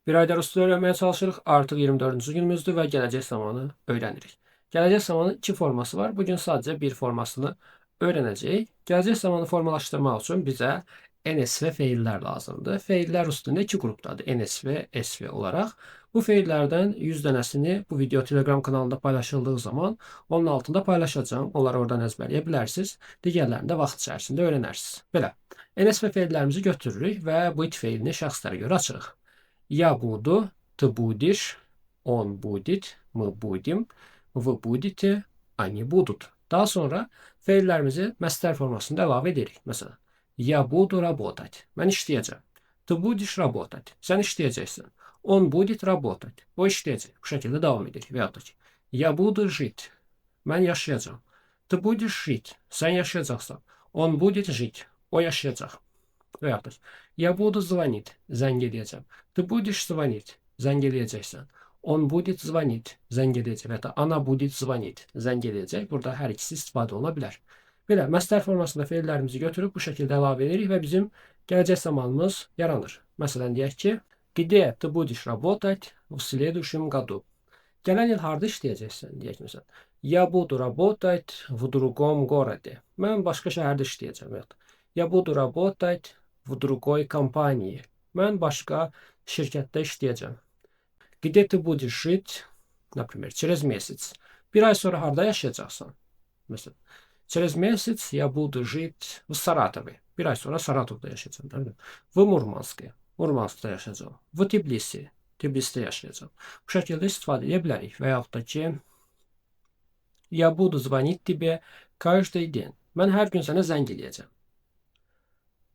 Bir ayda rusca öğrenmeye çalışırıq. Artıq 24-cü günümüzdür və gələcək zamanı öyrənirik. Gələcək zamanı iki forması var. Bugün sadəcə bir formasını öyrənəcəyik. Gələcək zamanı formalaşdırmaq üçün bizə NSV feillər lazımdır. Feillər rus dilində iki qrupdadır. NSV, SV olaraq. Bu feillərdən 100 dənəsini bu video Telegram kanalında paylaşıldığı zaman onun altında paylaşacağım. Onları oradan əzbərləyə bilərsiniz. Digərlərini də vaxt içərisində öyrənərsiniz. Belə. NSV feillərimizi götürürük və bu it feilini şəxslərə görə açırıq. Я буду, ты будешь, он будет, мы будем, вы будете, они будут. Daha sonra feillərimizi məstər formasında əlavə edirik. Məsələn, я буду работать. Mən işləyəcəm. Ты будешь работать. Sən işləyəcəksən. Он будет работать. O işləyəcək. Bu şəkildə davam edirik. Və yaxud da ki, я буду жить. Mən yaşayacağam. Ты будешь жить. Sən yaşayacaqsan. Он будет жить. O yaşayacaq. Və yaxud da ki, я буду звонить. Zəng edəcəm. Ты будешь звонить. Zəng edəcəksən. Он будет звонить. Zəng edəcək. Və ya da она будет звонить. Zəng edəcək. Burada hər ikisi istifadə oluna bilər. Belə, məstər formasında feillərimizi götürüb bu şəkildə əlavə edirik və bizim gələcək zamanımız yaranır. Məsələn, deyək ki, где ты будешь работать в следующем году? Gələn il harda işləyəcəksən? Deyək məsələn, я буду работать в другом городе. Mən başqa şəhərdə işləyəcəm. Və ya da я буду работать в другой компании. Mən başqa şirkətdə işləyəcəm. Где ты будешь жить, например, через месяц? Bir ay sonra harda yaşayacaqsan? Məsələn, через месяц я буду жить в Саратове. Bir ay sonra Saratovda yaşayacağım. В Murmansке. Murmanskda yaşayacağam. В Tbilisi. Tbilisdə yaşayacağam. Bu şəkildə istifadə edə bilərik. Və yaxud da ki, я буду звонить тебе каждый день. Mən hər gün sənə zəng eləyəcəm.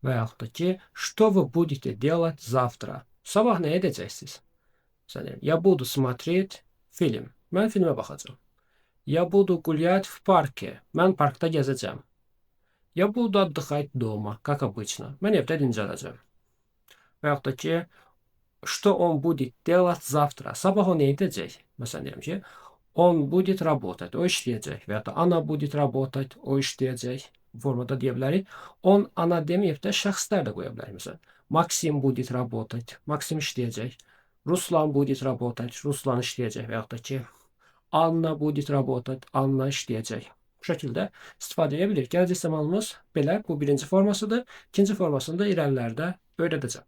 Və yaxud da ki, что вы будете делать завтра? Sabah nə edəcəksiniz? Məsələn, я буду смотреть film. Mən filmə baxacağam. Я буду гулять в парке. Mən parkda gəzəcəm. Я буду отдыхать дома, как обычно. Mən evdə dincələcəm. Və yaxud da ki, что он будет делать завтра? Sabah o nə edəcək? Məsələn, deyirəm ki, он будет работать. O işləyəcək. Və ya da она будет работать. O işləyəcək. Formada deyə bilərik. On, ana deməyib də şəxslər də qoya bilərik. Məsələn, Maksim будет работать. Maksim işləyəcək. Ruslan будет работать. Ruslan işləyəcək. Və yaxud da ki, Anna будет работать. Anna işləyəcək. Bu şəkildə istifadə edə bilir. Gələcək zamanımız belə. Bu birinci formasıdır. İkinci formasını da irəlilərdə öyrədəcəm.